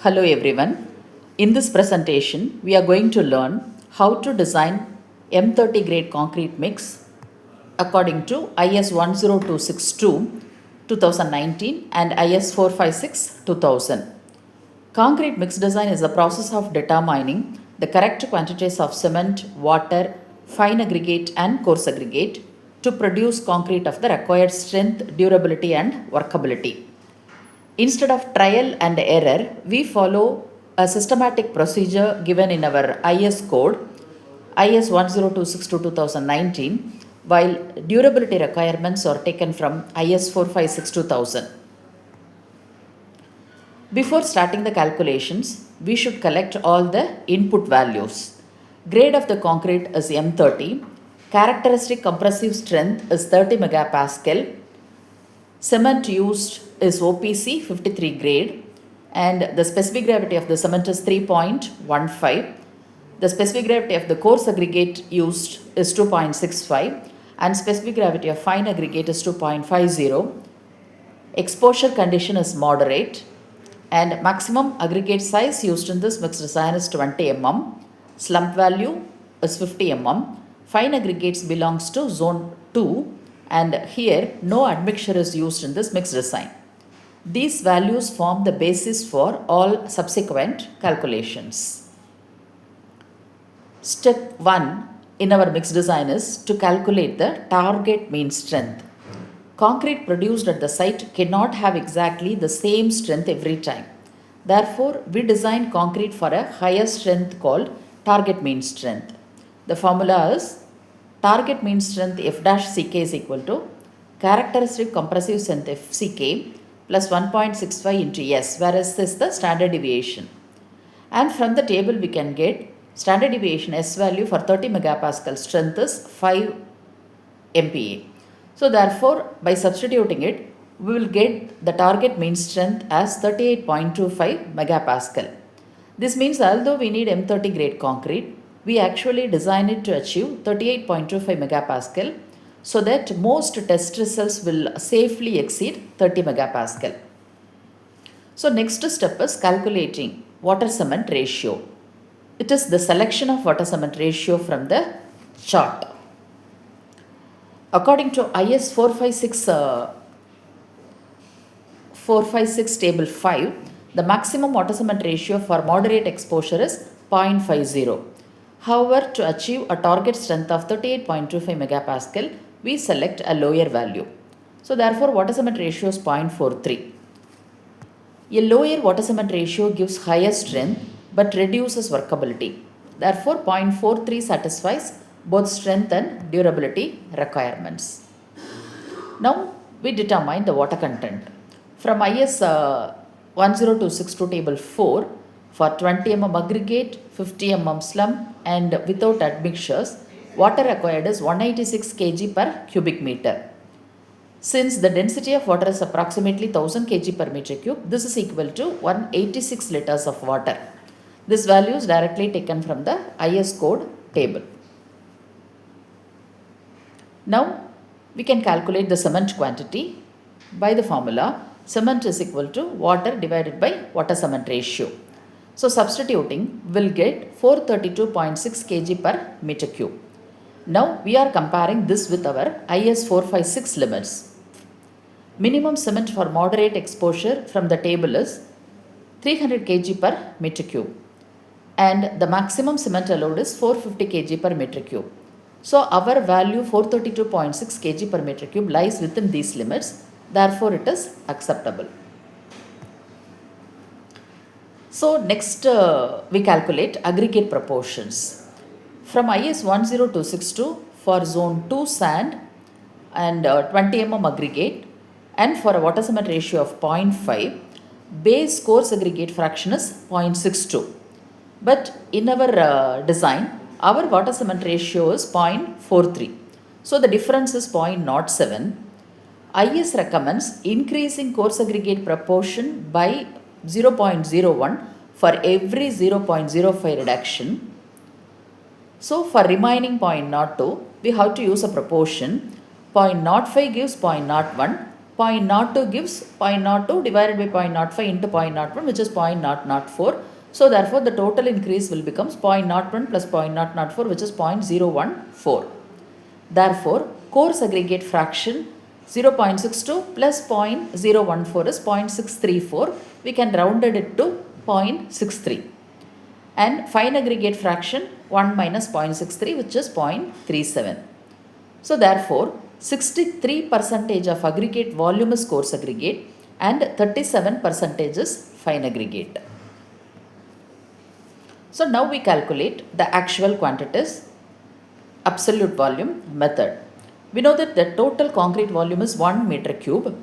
Hello everyone. In this presentation, we are going to learn how to design M30 grade concrete mix according to IS 10262 2019 and IS 456 2000. Concrete mix design is the process of determining the correct quantities of cement, water, fine aggregate and coarse aggregate to produce concrete of the required strength, durability and workability. Instead of trial and error, we follow a systematic procedure given in our IS code, IS 10262 2019, while durability requirements are taken from IS 456 2000. Before starting the calculations, we should collect all the input values. Grade of the concrete is M30, characteristic compressive strength is 30 megapascal, cement used is OPC 53 grade and the specific gravity of the cement is 3.15. The specific gravity of the coarse aggregate used is 2.65 and specific gravity of fine aggregate is 2.50. Exposure condition is moderate and maximum aggregate size used in this mixed design is 20 mm. Slump value is 50 mm. Fine aggregates belongs to zone 2 and here no admixture is used in this mixed design. These values form the basis for all subsequent calculations. Step 1 in our mixed design is to calculate the target mean strength. Concrete produced at the site cannot have exactly the same strength every time. Therefore, we design concrete for a higher strength called target mean strength. The formula is target mean strength F dash Ck is equal to characteristic compressive strength Fck plus 1.65 into S, whereas this is the standard deviation. And from the table we can get standard deviation S value for 30 megapascal strength is 5 MPa. So therefore, by substituting it, we will get the target mean strength as 38.25 megapascal. This means although we need M30 grade concrete, we actually design it to achieve 38.25 megapascal so that most test results will safely exceed 30 megapascal. So next step is calculating water cement ratio. It is the selection of water cement ratio from the chart. According to IS 456 table 5, the maximum water cement ratio for moderate exposure is 0.50. However, to achieve a target strength of 38.25 megapascal, we select a lower value. So therefore, water cement ratio is 0.43. A lower water cement ratio gives higher strength but reduces workability. Therefore, 0.43 satisfies both strength and durability requirements. Now, we determine the water content. From IS 10262 table 4, for 20 mm aggregate, 50 mm slump and without admixtures, water required is 186 kg per cubic meter. Since the density of water is approximately 1000 kg per meter cube, this is equal to 186 liters of water. This value is directly taken from the IS code table. Now, we can calculate the cement quantity by the formula cement is equal to water divided by water cement ratio. So substituting will get 432.6 kg per meter cube. Now we are comparing this with our IS 456 limits. Minimum cement for moderate exposure from the table is 300 kg per meter cube and the maximum cement allowed is 450 kg per meter cube. So our value 432.6 kg per meter cube lies within these limits, therefore it is acceptable. So next we calculate aggregate proportions. From IS 10262 for zone 2 sand and 20 mm aggregate and for a water cement ratio of 0.5, base coarse aggregate fraction is 0.62. But in our design, our water cement ratio is 0.43. So the difference is 0.07. IS recommends increasing coarse aggregate proportion by 0.01 for every 0.05 reduction. So for remaining 0.02, we have to use a proportion. 0.05 gives 0.01, 0.02 gives 0.02 divided by 0.05 into 0.01, which is 0.004. So therefore the total increase will become 0.01 plus 0.004, which is 0.014. Therefore coarse aggregate fraction 0.62 plus 0.014 is 0.634. We can round it to 0.63. And fine aggregate fraction 1 minus 0.63, which is 0.37. So therefore 63% of aggregate volume is coarse aggregate and 37% is fine aggregate. So now we calculate the actual quantities absolute volume method. We know that the total concrete volume is 1 meter cube.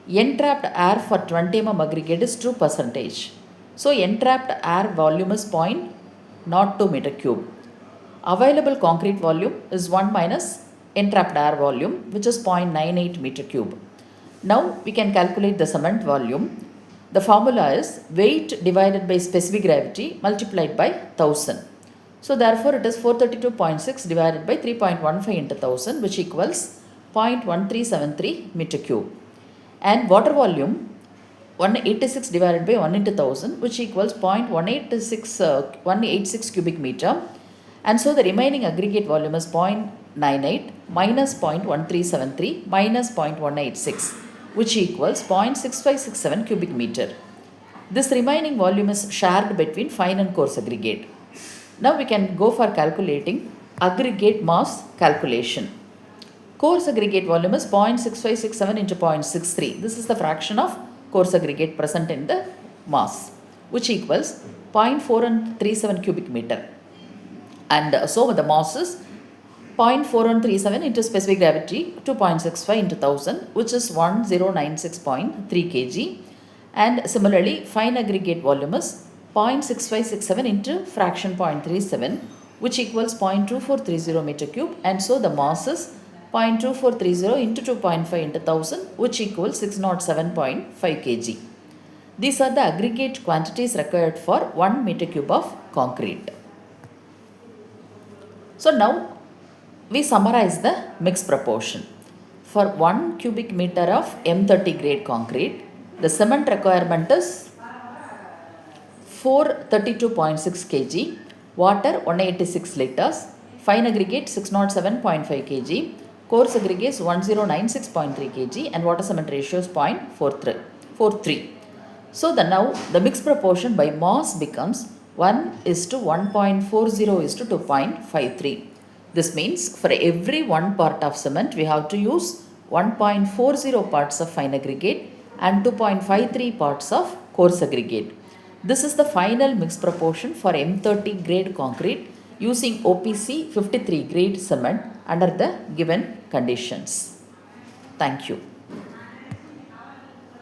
Entrapped air for 20 mm aggregate is 2%. So entrapped air volume is 0.02 meter cube. Available concrete volume is 1 minus entrapped air volume, which is 0.98 meter cube. Now we can calculate the cement volume. The formula is weight divided by specific gravity multiplied by 1000. So therefore it is 432.6 divided by 3.15 into 1000, which equals 0.1373 meter cube. And water volume 186 divided by 1 into 1000, which equals 186 cubic meter. And so the remaining aggregate volume is 0.98 minus 0.1373 minus 0.186, which equals 0.6567 cubic meter. This remaining volume is shared between fine and coarse aggregate. Now we can go for calculating aggregate mass calculation. Coarse aggregate volume is 0.6567 into 0.63. This is the fraction of coarse aggregate present in the mass, which equals 0.4137 cubic meter. And so the mass is 0.4137 into specific gravity 2.65 into 1000, which is 1096.3 kg. And similarly fine aggregate volume is 0.6567 into fraction 0.37, which equals 0.2430 meter cube. And so the mass is 0.2430 into 2.5 into 1000, which equals 607.5 kg. These are the aggregate quantities required for 1 meter cube of concrete. So now we summarize the mixed proportion. For 1 cubic meter of M30 grade concrete, the cement requirement is 432.6 kg, water 186 liters, fine aggregate 607.5 kg, coarse aggregates 1096.3 kg, and water cement ratio is 0.43. So now the mixed proportion by mass becomes 1:1.40:2.53. This means for every 1 part of cement, we have to use 1.40 parts of fine aggregate and 2.53 parts of coarse aggregate. This is the final mixed proportion for M30 grade concrete using OPC 53 grade cement under the given conditions. Thank you.